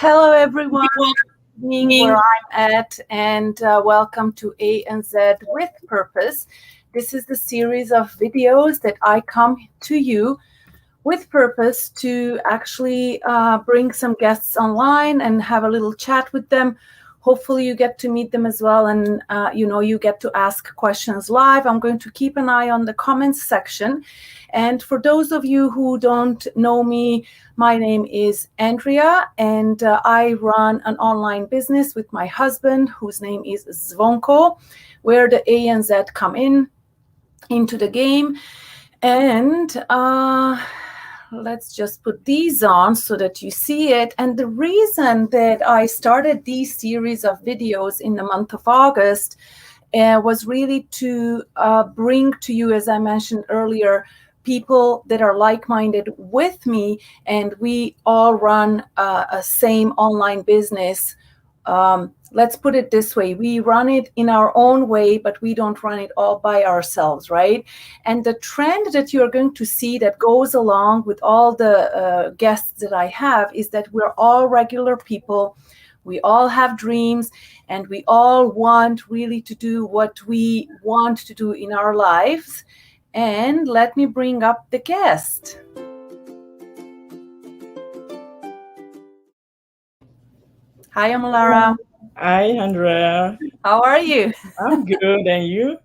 Hello, everyone. Being where I'm at, and welcome to A and Z with Purpose. This is the series of videos that I come to you with purpose to actually bring some guests online and have a little chat with them. Hopefully you get to meet them as well, and you get to ask questions live. I'm going to keep an eye on the comments section. And for those of you who don't know me, my name is Andrea, and I run an online business with my husband, whose name is Zvonko, where the A and Z come into the game. And let's just put these on so that you see it. And the reason that I started these series of videos in the month of August was really to bring to you, as I mentioned earlier, people that are like-minded with me, and we all run a same online business. Let's put it this way. We run it in our own way, but we don't run it all by ourselves, right? And the trend that you're going to see that goes along with all the guests that I have is that we're all regular people. We all have dreams, and we all want really to do what we want to do in our lives. And let me bring up the guest. Hi, Omolara. Hi, Andrea. How are you? I'm good, and you?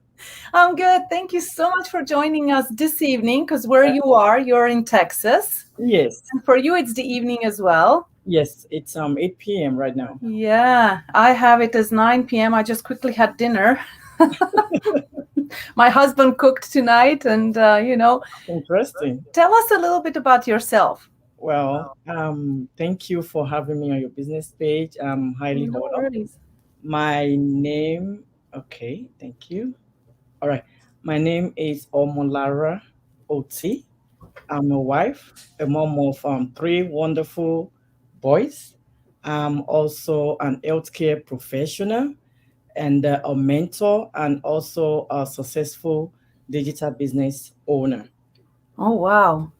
I'm good. Thank you so much for joining us this evening, because where you are, you're in Texas. Yes. And for you, it's the evening as well. Yes, it's 8 p.m. right now. Yeah, I have it as 9 p.m. I just quickly had dinner. My husband cooked tonight, and Interesting. Tell us a little bit about yourself. Well, thank you for having me on your business page. I'm highly No honored. worries. My name, okay, thank you. All right. My name is Omolara Oti. I'm a wife, a mom of three wonderful boys. I'm also an healthcare professional and a mentor, and also a successful digital business owner. Oh, wow.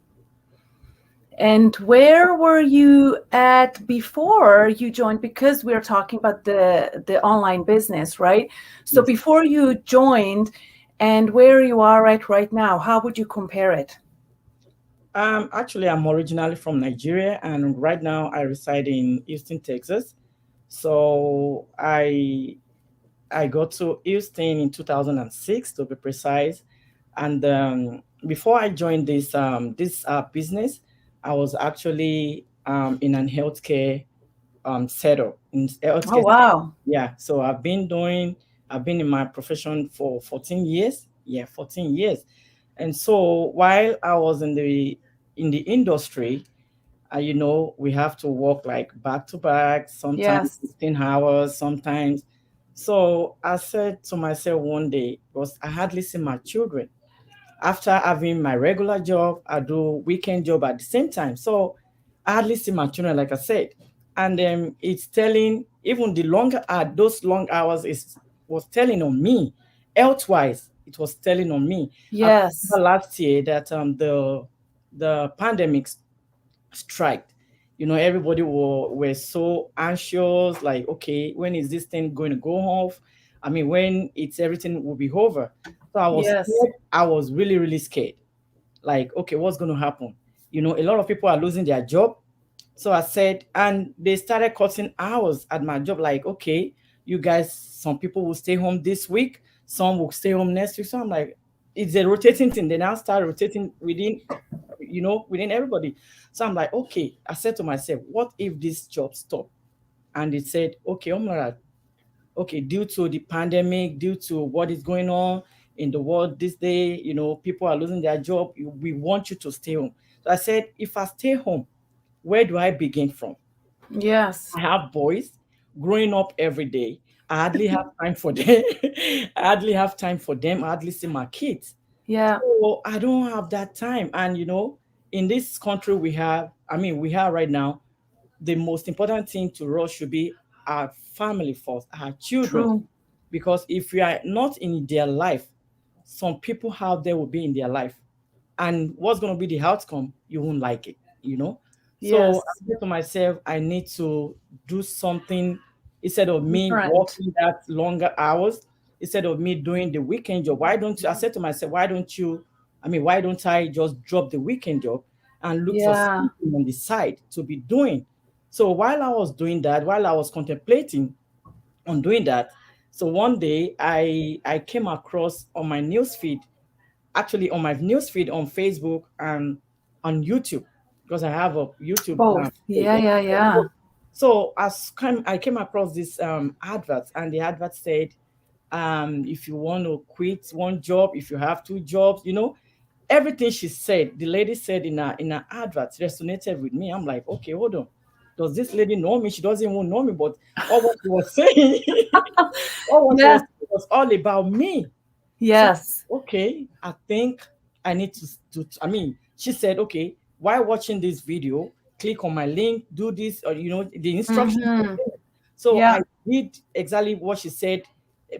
And where were you at before you joined? Because we're talking about the online business, right? So Yes. before you joined and where you are at right now, how would you compare it? Actually, I'm originally from Nigeria, and right now I reside in Houston, Texas. So I got to Houston in 2006, to be precise. And before I joined this business, I was actually in an healthcare setup in Oh, healthcare. wow. Yeah, so I've been in my profession for 14 years. Yeah, 14 years. And so while I was in the industry, we have to work like back to back, sometimes Yes. 15 hours, sometimes. So I said to myself one day, because I hardly see my children. After having my regular job, I do weekend job at the same time. So I hardly see my children, like I said. And it's telling, even the longer those long hours was telling on me. Health wise, it was telling on me. I Yes. remember last year that the pandemic strike. Everybody were so anxious, like, okay, when is this thing going to go off? I mean, when it's everything will be over. So I was Yes. scared. I was really, really scared. Like, okay, what's going to happen? A lot of people are losing their job. So I said, and they started cutting hours at my job. Like, okay, you guys, some people will stay home this week, some will stay home next week. So I'm like, it's a rotating thing. They now start rotating within everybody. So I'm like, okay. I said to myself, what if this job stop? And it said, okay, Omara, okay, due to the pandemic, due to what is going on in the world this day, people are losing their job. We want you to stay home. So I said, if I stay home, where do I begin from? Yes. I have boys growing up every day. I hardly have time for them. I hardly have time for them. I hardly see my kids. Yeah. So I don't have that time. And in this country we have right now, the most important thing to us should be our family first, our children. True. Because if we are not in their life, some people out there will be in their life. And what's going to be the outcome? You won't like it. So Yes. I said to myself, I need to do something instead of me Different. working that longer hours, instead of me doing the weekend job. Why don't you? I said to myself, why don't you? I mean, why don't I just drop the weekend job and look for Yeah. something on the side to be doing? So while I was doing that, while I was contemplating on doing that, so one day I came across on my news feed, actually on my news feed on Facebook and on YouTube, because I have a YouTube Both. page. Yeah, yeah, yeah. So I came across this advert, and the advert said, if you want to quit one job, if you have two jobs, everything she said, the lady said in her advert resonated with me. I'm like, okay, hold on. Does this lady know me? She doesn't even know me, but all what she was saying, all what she Yeah. was saying was all about me. So, Yes. okay, I think I need I mean, she said, okay, while watching this video, click on my link, do this, or, the instructions. Mm-hmm. So Yeah. I did exactly what she said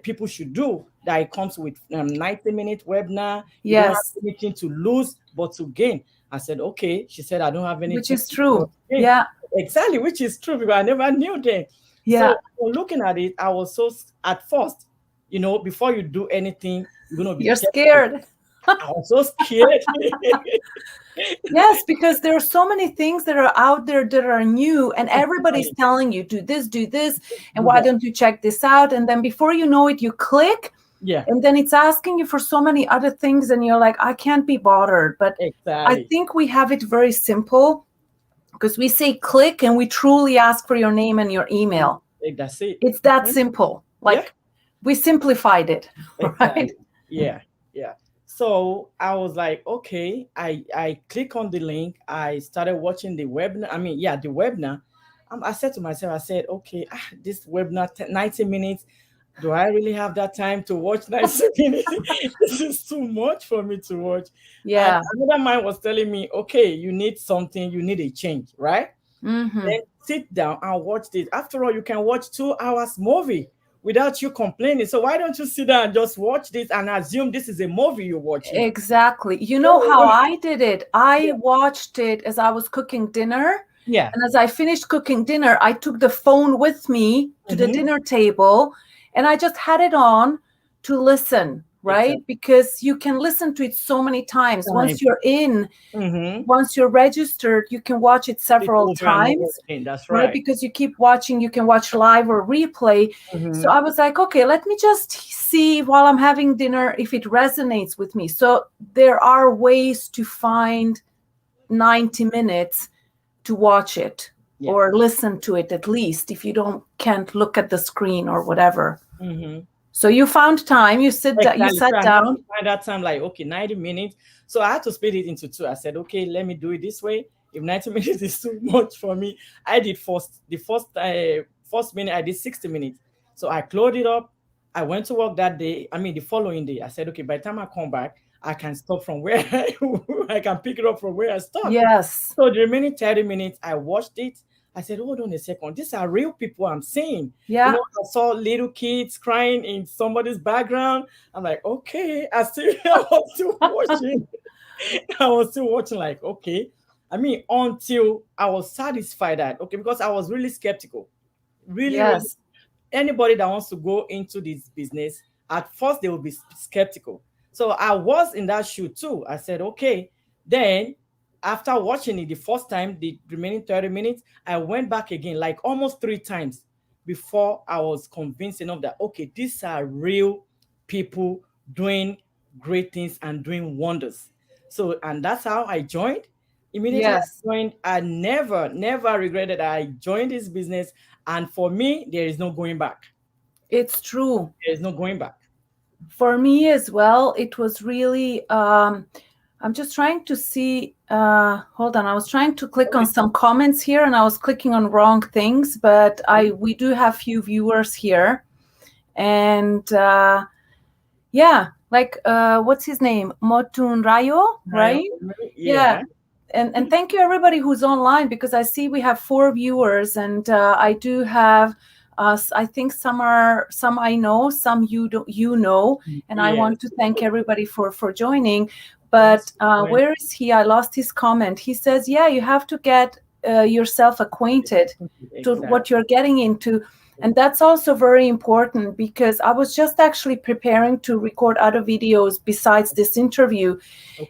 people should do. That it comes with 90-minute webinar. You don't have Yes. anything to lose, but to gain. I said, okay. She said, I don't have Which anything is to lose but true. to gain. Yeah. Exactly, which is true because I never knew that. Yeah. So looking at it, I was so at first, before you do anything, you're gonna be You're skeptical. scared. I was so scared. Yes, because there are so many things that are out there that are new, and everybody's Exactly. telling you, do this, and Do why that. don't you check this out? And then before you know it, you click, Yeah, and then it's asking you for so many other things, and you're like, I can't be bothered. But I exactly. think we have it very simple because we say click and we truly ask for your name and your email. That's it. It's that simple. Yeah, Like we simplified it, right? exactly. Yeah, yeah. So I was like, okay, I click on the link. I started watching the webinar. I mean, yeah, the webinar. I said to myself, I said, okay, this webinar, 90 minutes. Do I really have that time to watch 90 minutes? This is too much for me to watch. And Yeah. another mind was telling me, okay, you need something, you need a change, right? Mm-hmm. Then sit down and watch this. After all, you can watch 2 hours movie without you complaining. So why don't you sit down and just watch this and assume this is a movie you're watching? Exactly. You know how So, I did it? I watched it as I was cooking dinner. yeah. And as I finished cooking dinner, I took the phone with me to the Mm-hmm. dinner table and I just had it on to listen, right? Exactly. Because you can listen to it so many times. Time. Mm-hmm. Once you're registered, you can watch it It's several over and over times, again. That's right? right. Because you keep watching, you can watch live or replay. So Mm-hmm. I was like, okay, let me just see while I'm having dinner if it resonates with me. So there are ways to find 90 minutes to watch it Yeah. or listen to it, at least if you can't look at the screen or whatever. Mm-hmm. So you found time, you sat Exactly. So I had down. to find that time, like, okay, 90 minutes. So I had to split it into two. I said, okay, let me do it this way. If 90 minutes is too much for me, I did first minute, I did 60 minutes. So I closed it up. I went to work that day. I mean, the following day, I said, okay, by the time I come back, I can stop from where I can pick it up from where I stopped. Yes. So the remaining 30 minutes, I watched it. I said, hold on a second. These are real people I'm seeing. Yeah. I saw little kids crying in somebody's background. I'm like, okay, I was still watching. I was still watching, like, okay. I mean, until I was satisfied that, okay, because I was really skeptical. Really, really. Yes. Anybody that wants to go into this business, at first they will be skeptical. So I was in that shoe too. I said, okay. Then after watching it the first time, the remaining 30 minutes, I went back again, like almost 3 times before I was convinced enough that, okay, these are real people doing great things and doing wonders. So, and that's how I joined. Immediately I Yes. joined, I never regretted I joined this business. And for me, there is no going back. It's true. There is no going back. For me as well, it was really I'm just trying to see hold on, I was trying to click on some comments here and I was clicking on wrong things, but we do have few viewers here. And yeah, like what's his name? Motun Rayo, right? Yeah. And thank you everybody who's online, because I see we have 4 viewers, and I do have I think some I know, some you know, and I want to thank everybody for joining. But where is he? I lost his comment. He says, yeah, you have to get yourself acquainted to Exactly. what you're getting into. And that's also very important, because I was just actually preparing to record other videos besides this interview.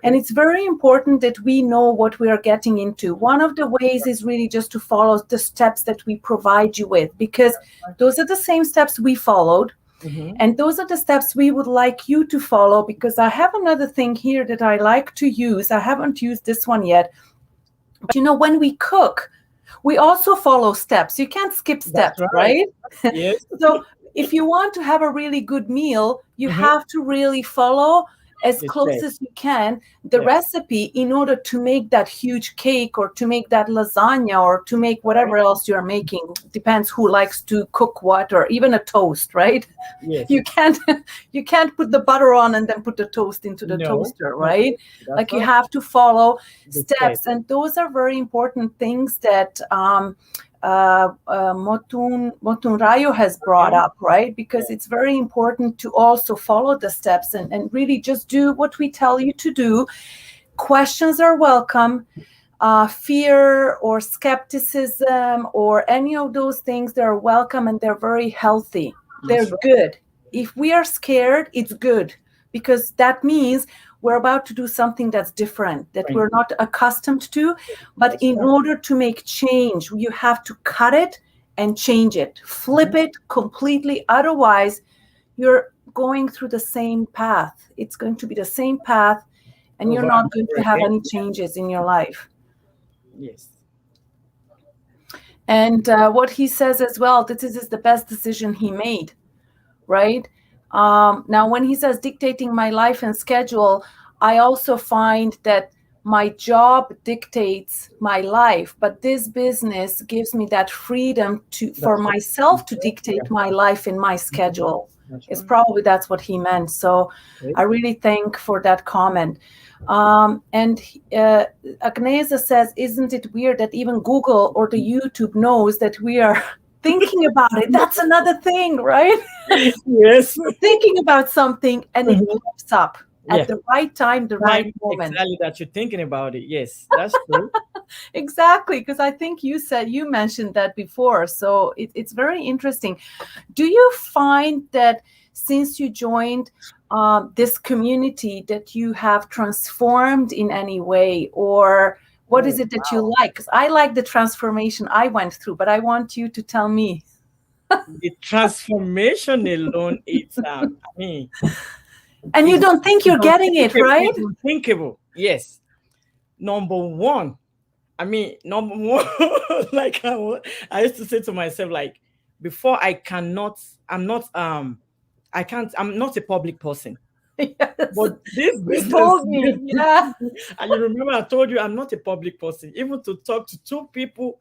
And Okay. it's very important that we know what we are getting into. One of the ways is really just to follow the steps that we provide you with, because those are the same steps we followed. Mm-hmm. And those are the steps we would like you to follow, because I have another thing here that I like to use. I haven't used this one yet. But when we cook, we also follow steps. You can't skip That's steps, right. right? Yes. So if you want to have a really good meal, you Mm-hmm. have to really follow as The close step. as you can the Yeah. recipe in order to make that huge cake, or to make that lasagna, or to make whatever else you're making. Depends who likes to cook what, or even a toast, right? Yes. You can't you can't put the butter on and then put the toast into the No. toaster, No. right? That's Like, you right. have to follow The step. steps, and those are very important things that Motun Rayo has brought up, right? Because it's very important to also follow the steps, and really just do what we tell you to do. Questions are welcome. Fear or skepticism or any of those things, they're welcome, and they're very healthy. They're That's right. good. If we are scared, it's good, because that means we're about to do something that's different, that Right. we're not accustomed to. But That's in right. order to make change, you have to cut it and change it, flip it completely. Otherwise, you're going through the same path. It's going to be the same path, and you're Over not and going over to have again. any changes in your life. Yes. And what he says as well, that this is the best decision he made, right? Now, when he says dictating my life and schedule, I also find that my job dictates my life, but this business gives me that freedom for That's right. myself to dictate my life and my schedule. That's It's right. probably that's what he meant. So Okay. I really thank for that comment. And Agnesa says, isn't it weird that even Google or the YouTube knows that we are thinking about it? That's another thing, right? Yes. You're thinking about something and it Mhm. pops up Yeah. at the right time, the right Time moment. exactly that you're thinking about it. Yes, that's true. Exactly, because I think you mentioned that before. So it's very interesting. Do you find that since you joined this community that you have transformed in any way, or what is Oh, it that you like? Because I like the transformation I went through, but I want you to tell me. the transformation alone, I mean, And you it's, don't think it's you're getting it, unthinkable. right? It's unthinkable. Yes. Number one, I mean, number one, like I used to say to myself, like, before I'm not, I'm not a public person. Yes, But this you business, told me. Yeah. and you remember I told you I'm not a public person. Even to talk to two people,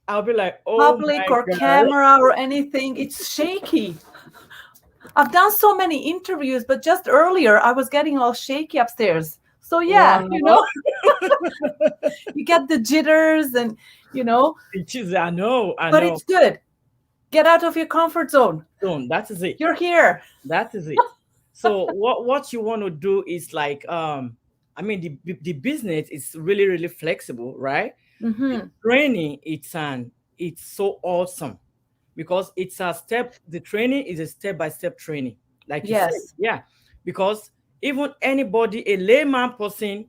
I'll be like, oh Public my or God. camera or anything, it's shaky. I've done so many interviews, but just earlier I was getting all shaky upstairs. So yeah, Wow. you get the jitters and It is, I know, I but know. it's good. Get out of your comfort zone. That is it. You're here. That is it. So what you want to do is like I mean the business is really really flexible, right? The Mm-hmm. training it's so awesome because it's a step. The training is a step by step training, like you said, Yes. yeah. Because even anybody, a layman person,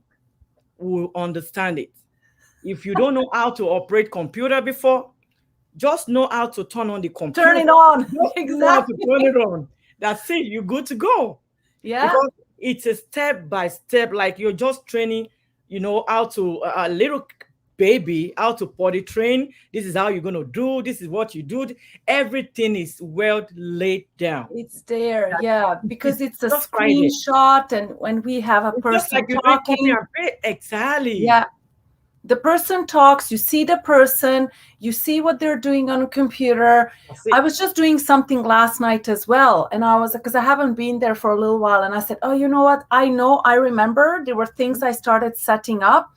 will understand it. If you don't know how to operate computer before, just know how to turn on the Turn computer. it on. Just know how to Exactly. turn it on. That's it. You're good to go. Yeah. Because it's a step by step, like you're just training, how to a little baby, how to potty train. This is how you're gonna do. This is what you do. Everything is well laid down. It's there. Yeah. Because It's it's a just right there. screenshot, and when we have a It's just like person you're doing copy talking, and paste. Exactly. yeah, the person talks, you see the person, you see what they're doing on a computer. That's I it. was just doing something last night as well, and I was, because I haven't been there for a little while, and I said, oh, you know what, I remember there were things I started setting up,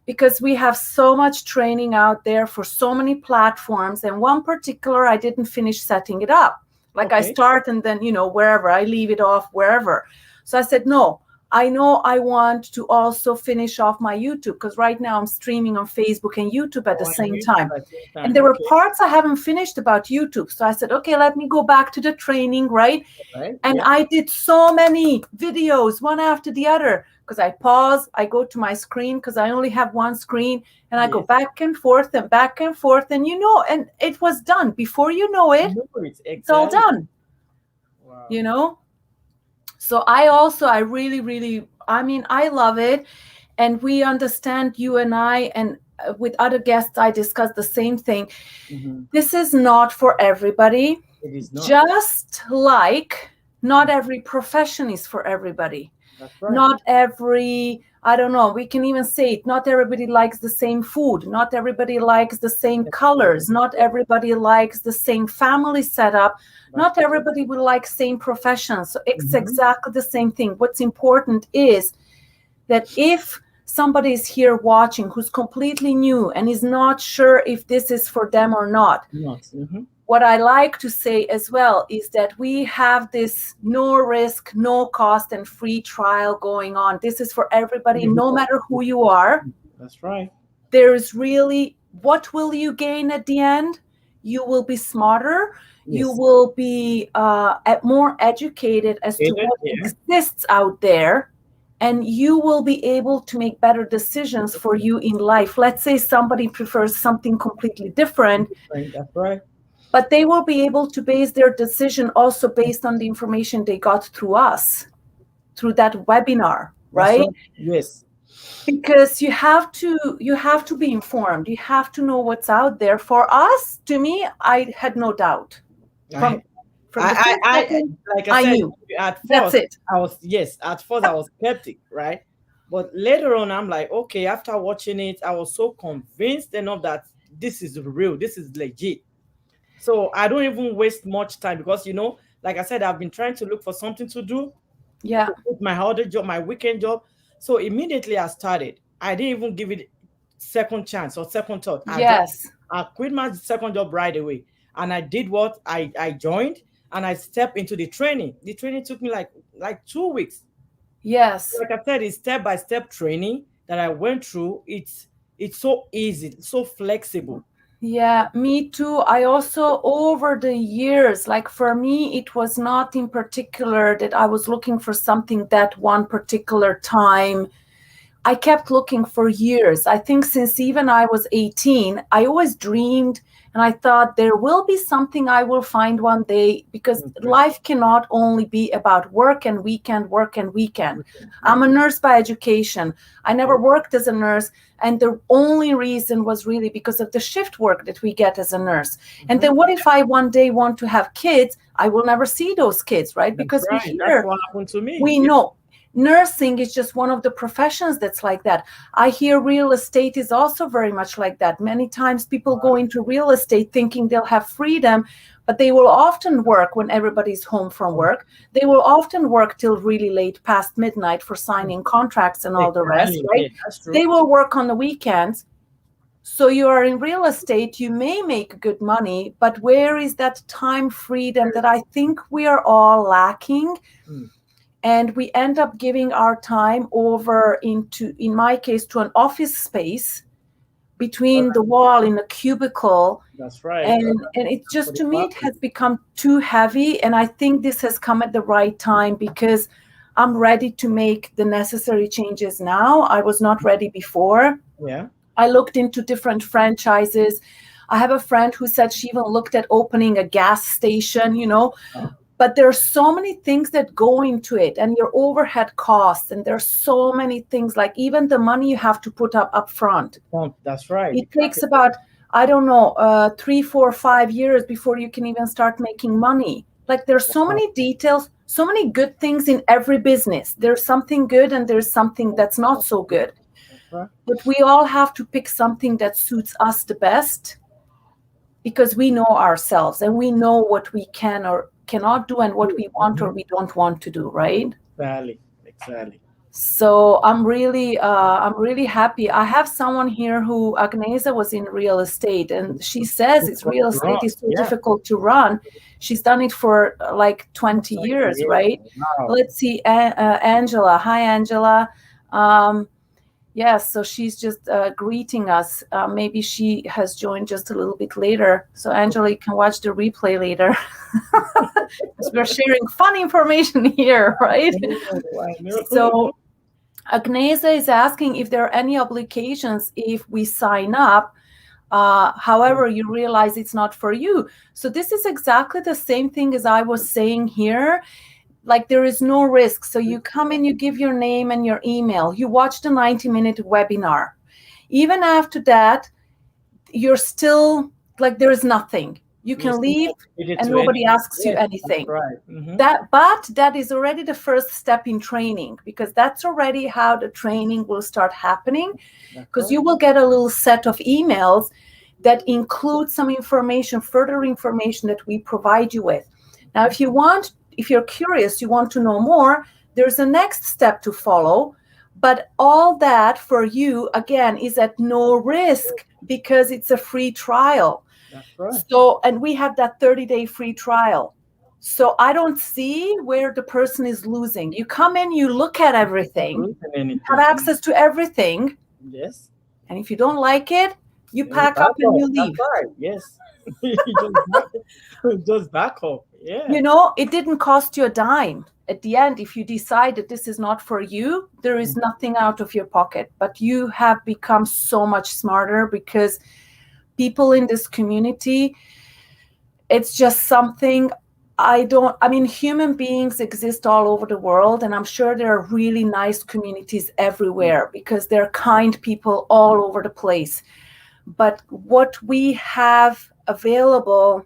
because we have so much training out there for so many platforms, and one particular I didn't finish setting it up. Like, I Okay. start and then wherever I leave it off, wherever. So I said, no, I know I want to also finish off my YouTube, because right now I'm streaming on Facebook and YouTube at the Oh, and same YouTube time. at the same And time. there were Okay. parts I haven't finished about YouTube. So I said, okay, let me go back to the training, right? Right. And Yeah. I did so many videos, one after the other, because I pause, I go to my screen, because I only have one screen, and I go Yes. back and forth and back and forth. And and it was done. Before you know it, No, it's it's all exactly. done, Wow. So I really, really, I mean, I love it. And we understand, you and I, and with other guests, I discuss the same thing. Mm-hmm. This is not for everybody. It is not. Just like not every profession is for everybody. That's right. Not every, I don't know, we can even say it, not everybody likes the same food. Not everybody likes the same colors. Not everybody likes the same family setup. Not everybody will like same professions. So it's exactly the same thing. What's important is that if somebody is here watching who's completely new and is not sure if this is for them or not, what I like to say as well is that we have this no risk, no cost, and free trial going on. This is for everybody, no matter who you are. That's right. There is really, what will you gain at the end? You will be smarter. Yes. You will be more educated as to what exists out there. And you will be able to make better decisions for you in life. Let's say somebody prefers something completely different. That's right. But they will be able to base their decision also based on the information they got through us, through that webinar, right? Yes. Because you have to be informed. You have to know what's out there. For us, to me, I had no doubt. From I like I said, knew. At first, that's it. At first I was skeptic, right? But later on, I'm like, okay, after watching it, I was so convinced enough that this is real, this is legit. So I don't even waste much time because, like I said, I've been trying to look for something to do. Yeah. To quit my other job, my weekend job. So immediately I started. I didn't even give it second chance or second thought. I quit my second job right away. And I did what? I joined and I stepped into the training. The training took me like 2 weeks. Yes. Like I said, it's step-by-step training that I went through. It's so easy, it's so flexible. Yeah, me too. I also, over the years, like for me, it was not in particular that I was looking for something that one particular time. I kept looking for years. I think since even I was 18, I always dreamed and I thought there will be something I will find one day, because life cannot only be about work and weekend, work and weekend. I'm a nurse by education. I never worked as a nurse. And the only reason was really because of the shift work that we get as a nurse. And then what if I one day want to have kids? I will never see those kids, right? Because we hear, that's what happened to me. We know. Nursing is just one of the professions that's like that. I hear real estate is also very much like that. Many times people go into real estate thinking they'll have freedom, but they will often work when everybody's home from work. They will often work till really late, past midnight, for signing contracts and all the rest, right? They will work on the weekends. So you are in real estate, you may make good money, but where is that time freedom that I think we are all lacking? And we end up giving our time over into, in my case, to an office space between the wall in a cubicle. That's right. And it just, to me, it has become too heavy. And I think this has come at the right time, because I'm ready to make the necessary changes now. I was not ready before. Yeah. I looked into different franchises. I have a friend who said she even looked at opening a gas station, But there are so many things that go into it, and your overhead costs, and there's so many things, like even the money you have to put up front. That's right. It takes about, I don't know, 3, 4, 5 years before you can even start making money. Like there's so many details, so many good things in every business. There's something good and there's something that's not so good. But we all have to pick something that suits us the best, because we know ourselves and we know what we can or cannot do and what we want or we don't want to do, right? Exactly. So I'm really happy. I have someone here who Agnesa was in real estate, and she says it's real estate is so Yeah, difficult to run. She's done it for like 20 years, yeah. right? Wow. Let's see, Angela. Hi, Angela. Um, yes, so she's just greeting us. Maybe she has joined just a little bit later. So Angela, you can watch the replay later. Because we're sharing fun information here, right? I know. So Agnesa is asking if there are any obligations if we sign up. However, you realize it's not for you. So this is exactly the same thing as I was saying here. Like there is no risk. So you come in, you give your name and your email, you watch the 90-minute webinar. Even after that, you're still like there is nothing. You You're can still leave committed and to it. nobody asks you Yes, that's anything. right. Mm-hmm. But that is already the first step in training, because that's already how the training will start happening, That's because right. you will get a little set of emails that include some information, further information that we provide you with. Now, if you're curious, you want to know more, there's a next step to follow. But all that for you, again, is at no risk because it's a free trial. That's right. So, and we have that 30-day free trial. So I don't see where the person is losing. You come in, you look at everything, Losing you have anything. access to everything. Yes. And if you don't like it, you You pack back up and off. you That's leave. right. Yes. You just back off. Yeah. You know, it didn't cost you a dime. At the end, if you decide that this is not for you, there is nothing out of your pocket. But you have become so much smarter because people in this community, it's just something human beings exist all over the world, and I'm sure there are really nice communities everywhere because there are kind people all over the place. But what we have available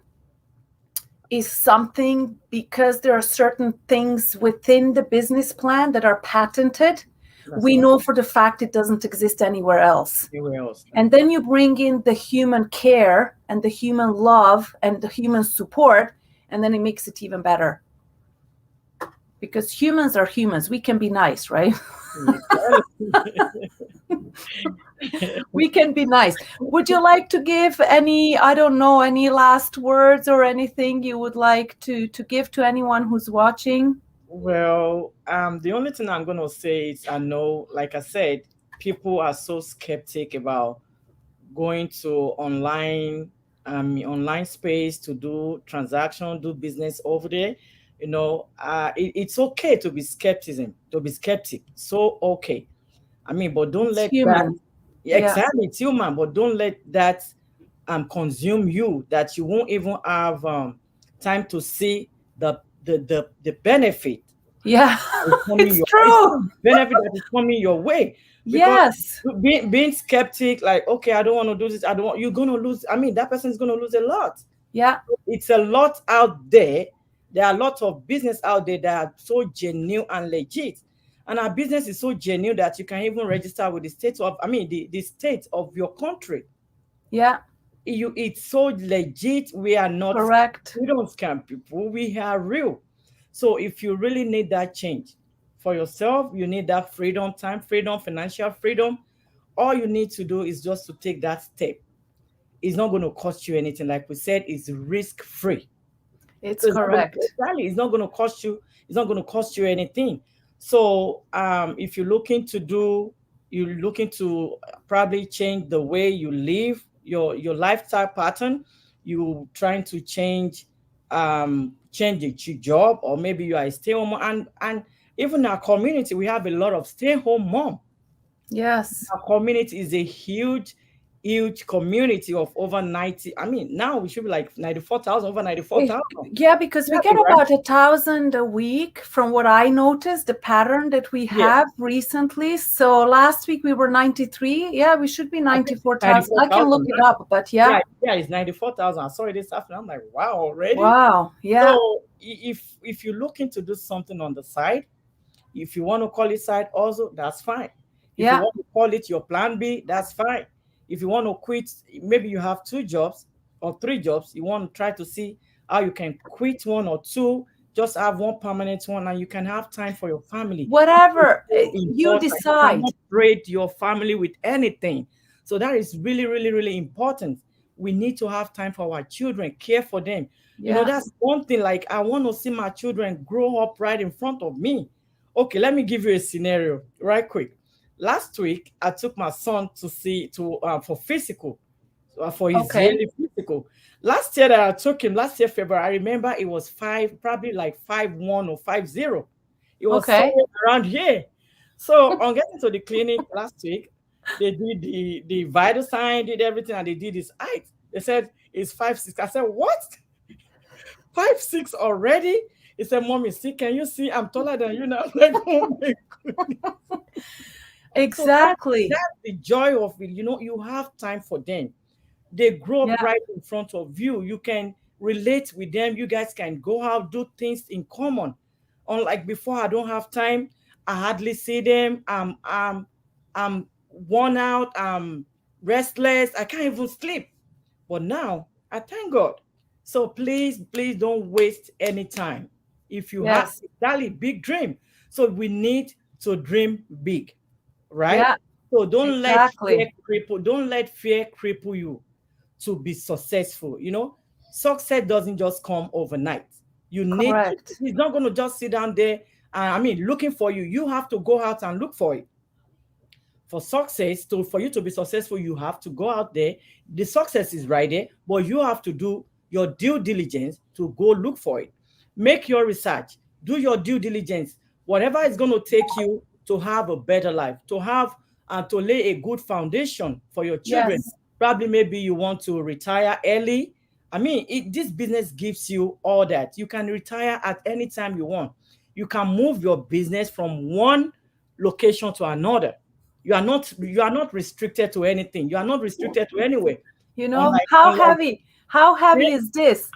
is something, because there are certain things within the business plan that are patented. That's We right. know for the fact it doesn't exist anywhere else. Anywhere else. And then you bring in the human care and the human love and the human support, and then it makes it even better. Because humans are humans. We can be nice, right? We can be nice. Would you like to give any, I don't know, any last words or anything you would like to give to anyone who's watching? Well, the only thing I'm gonna say is I know, like I said, people are so skeptic about going to online space to do transaction, do business over there. It's okay to be skeptic. So okay. I mean, but don't It's let that, human. yeah, Yeah. exactly, it's human, but don't let that consume you, that you won't even have time to see the benefit Yeah. is coming It's your way. true. Benefit that is coming your way. Because Yes. being skeptic, like, okay, I don't want to do this, I don't want, you're gonna lose. I mean, that person is gonna lose a lot. Yeah. It's a lot out there. There are lots of business out there that are so genuine and legit. And our business is so genuine that you can even register with the state of, I mean, the state of your country. Yeah. It's so legit. We are not, Correct. we don't scam people, we are real. So if you really need that change for yourself, you need that freedom, time freedom, financial freedom, all you need to do is just to take that step. It's not going to cost you anything. Like we said, it's risk free. It's So it's not going to, correct. exactly, it's not going to cost you, it's not going to cost you anything. So if you're looking to probably change the way you live, your lifestyle pattern, you trying to change your job, or maybe you are a stay-home mom, and even our community, we have a lot of stay-home mom. Yes. Our community is a huge community of over 90. I mean, now we should be like 94,000, over 94,000. Yeah, because we Yeah, get right. about 1,000 a week from what I noticed, the pattern that we Yeah. have recently. So last week we were 93. Yeah, we should be I think 94,000. I can look 94,000, it right? up, but yeah. Yeah, it's 94,000. I saw it this afternoon. I'm like, wow, already. Wow. Yeah. So if you're looking to do something on the side, if you want to call it side also, that's fine. If you Yeah. want to call it your plan B, that's fine. If you want to quit, maybe you have two jobs or three jobs, you want to try to see how you can quit one or two just have one permanent one, and you can have time for your family. Whatever So you important. You decide. cannot trade your family with anything. So that is really, really, really important. We need to have time for our children, care for them. Yeah. That's one thing. Like, I want to see my children grow up right in front of me. Okay, let me give you a scenario right quick. Last week, I took my son to see to for physical, for his Okay. yearly physical. Last year that I took him, last year February, I remember it was five, probably like 5'1" or 5'0". It was Okay. somewhere around here. So on getting to the clinic last week, they did the vital sign, did everything, and they did his height. They said it's 5'6". I said, what? 5'6" already? He said, Mommy, see, can you see I'm taller than you now? I'm like, oh my goodness. So Exactly. that's the joy of it. You have time for them. They grow up Yeah. right in front of you. You can relate with them. You guys can go out, do things in common. Unlike before, I don't have time. I hardly see them. I'm worn out. I'm restless. I can't even sleep. But now, I thank God. So please, please don't waste any time. If you have Yes. exactly big dream, so we need to dream big, right? Yeah. So Exactly. don't let fear cripple you to be successful. Success doesn't just come overnight. You need to, Correct. it's not going to just sit down there. Looking for you. You have to go out and look for it. For you to be successful, you have to go out there. The success is right there, but you have to do your due diligence to go look for it. Make your research, do your due diligence, whatever is going to take you to have a better life, to have and to lay a good foundation for your children. Yes. Probably maybe you want to retire early. This business gives you all that. You can retire at any time you want. You can move your business from one location to another. You are not restricted to anything. You are not restricted to anywhere. Unlike How heavy is this?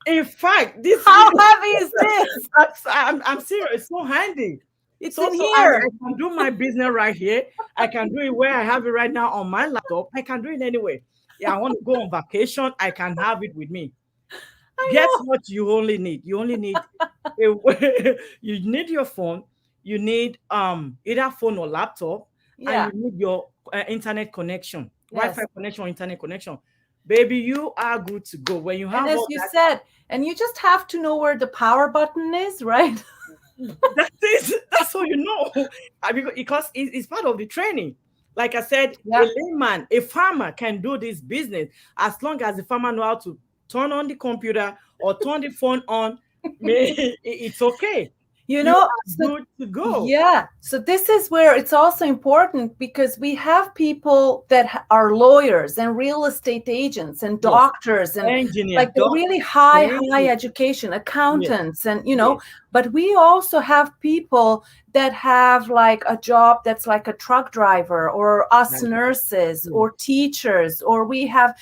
in fact, this How really heavy is this? I'm serious. It's so handy. It's So in so I here. can do my business right here. I can do it where I have it right now on my laptop. I can do it anywhere. Yeah, I want to go on vacation. I can have it with me. I Guess know. what you only need? You only need you need your phone. You need either phone or laptop, and Yeah. you need your internet connection, Wi-Fi Yes. connection, or internet connection. Baby, you are good to go. When you And have as all you that, said, and you just have to know where the power button is, right? that's all you know. Because it's part of the training. Like I said, a Yeah. layman, a farmer can do this business as long as the farmer know how to turn on the computer or turn the phone on. It's okay. You You know, are so good to go. yeah, so this is where it's also important because we have people that are lawyers and real estate agents and Yes, doctors and engineer, like the really doctor, high everything. education, Yes, accountants, and yes, but we also have people that have like a job that's like a truck driver or us right. nurses Yes, or teachers, or we have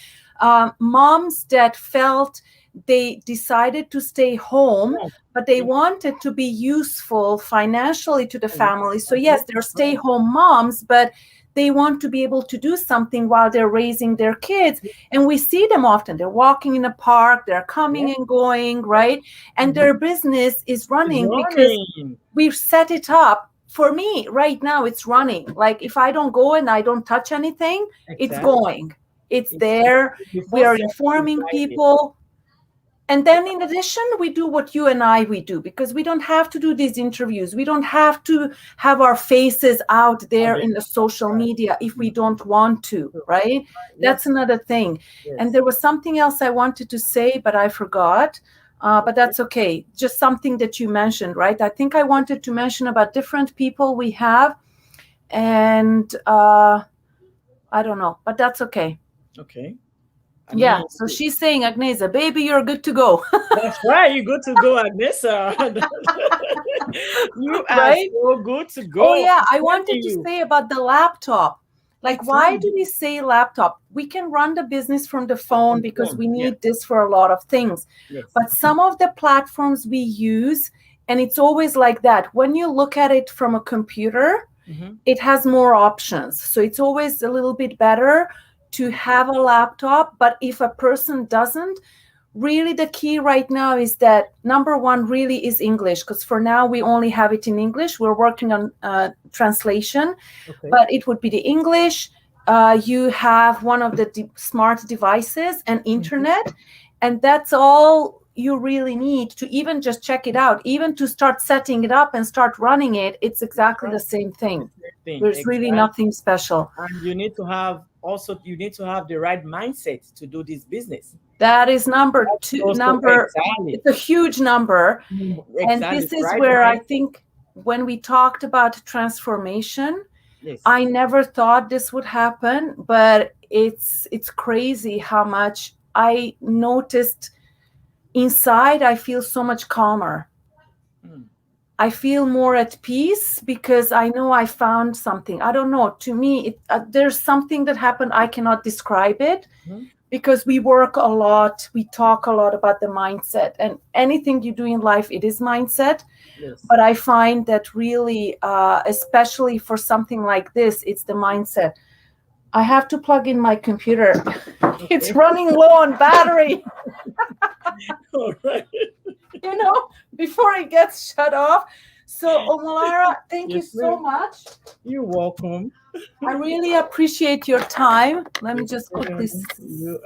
moms that felt they decided to stay home right. but they Yes, wanted to be useful financially to the yes, family. So yes, yes, they're right. stay-home moms, but they want to be able to do something while they're raising their kids. And we see them often. They're walking in a park, they're coming Yes, and going, yes. right? And Mhm. their business is It's running because running. we've set it up. For me, right now, it's running. Like if I don't go and I don't touch anything, it's Exactly. going. It's It's there. We before are seven is informing right there. people, and then in addition, we do what you and we do because we don't have to do these interviews. We don't have to have our faces out Are there they? in the social Right. media if we Mhm. don't want to, True. right? That's Yes, another thing. And yes. there was something else I wanted to say, but I forgot. But Okay. that's okay. Just something that you mentioned, right? I think I wanted to mention about different people we have. And I don't know, but that's okay. Okay. I Yeah. mean, So she's saying, Agnesa, baby, you're good to go. that's right. You good to go, Agnesa. You are Right? so good to Oh, go. yeah. I'm I telling wanted to you. say about the laptop. Like, It's why right do we say laptop? We can run the business from the phone on because phone. we Yeah. need this for a lot of things. Yes. But some of the platforms we use, and it's always like that. When you look at it from a computer, Mm-hmm. it has more options. So it's always a little bit better to have a laptop. But if a person doesn't, really the key right now is that number one really is English, because for now we only have it in English. We're working on translation, but it would be the English. You have one of the smart devices and internet, and that's all you really need to even just check it out. Even to start setting it up and start running it, it's exactly the same thing. There's really nothing special. And you need to have the right mindset to do this business. That is number two. It's a huge number. Exactly. And this is where I think when we talked about transformation, I never thought this would happen, but it's crazy how much I noticed inside. I feel so much calmer. I feel more at peace because I know I found something. I don't know. To me, there's something that happened. I cannot describe it because we work a lot. We talk a lot about the mindset, and anything you do in life, it is mindset. But I find that really, especially for something like this, it's the mindset. I have to plug in my computer. It's running low on battery. All right. You know, before it gets shut off. So, Omolara, thank you so much. You're welcome. I really appreciate your time. Let me just quickly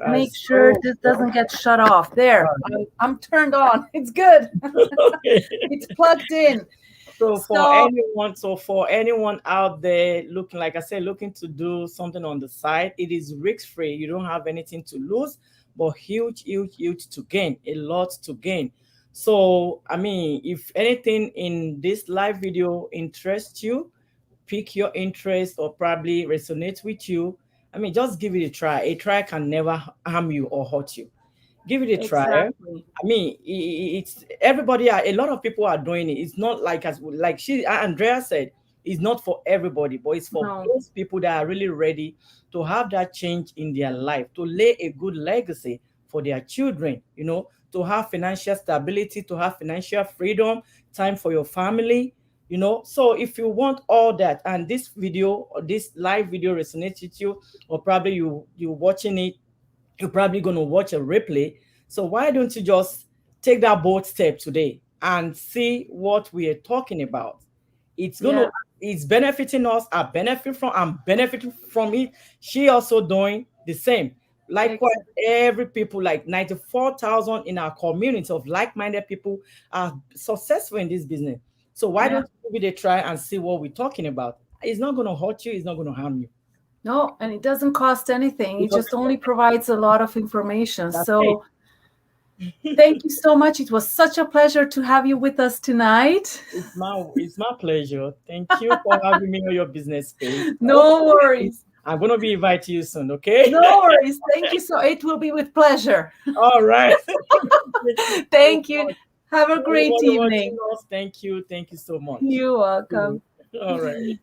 make sure this doesn't get shut off. There, I'm turned on. It's good. It's plugged in. So for anyone out there looking, like I said, looking to do something on the side, it is risk-free. You don't have anything to lose, but huge to gain, a lot to gain. So, I mean, if anything in this live video interests you, pique your interest, or probably resonate with you, I mean, just give it a try. A try can never harm you or hurt you. Give it a try. Exactly. I mean, it's everybody. A lot of people are doing it. It's not like Andrea said, it's not for everybody, but it's for those people that are really ready to have that change in their life, to lay a good legacy for their children, you know, to have financial stability, to have financial freedom, time for your family, you know. So if you want all that, and this video or this live video resonates with you, or probably you watching it, you're probably going to watch a replay. So why don't you just take that bold step today and see what we are talking about? It's benefiting us. I'm benefiting from it. She also doing the same. Likewise, every people, like 94,000 in our community of like-minded people, are successful in this business. So why don't you give it a try and see what we're talking about? It's not going to hurt you. It's not going to harm you. No, and it doesn't cost anything. It just only provides a lot of information. So thank you so much. It was such a pleasure to have you with us tonight. It's my pleasure. Thank you for having me on your business page. No worries. I'm going to be inviting you soon, okay? No worries. Thank you. So it will be with pleasure. All right. Thank you. Have a great evening. Thank you. Thank you so much. You're welcome. All right.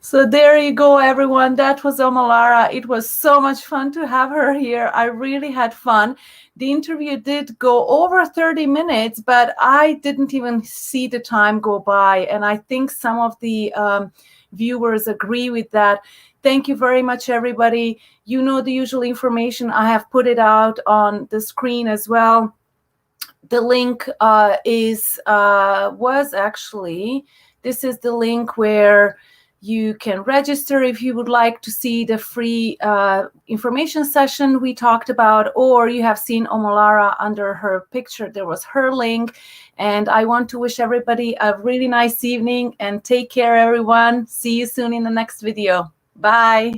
So there you go, everyone. That was Omolara. It was so much fun to have her here. I really had fun. The interview did go over 30 minutes, but I didn't even see the time go by. And I think some of the viewers agree with that. Thank you very much, everybody. You know the usual information. I have put it out on the screen as well. The link this is the link where you can register if you would like to see the free information session we talked about, or you have seen Omolara under her picture. There was her link. And I want to wish everybody a really nice evening, and take care, everyone. See you soon in the next video. Bye.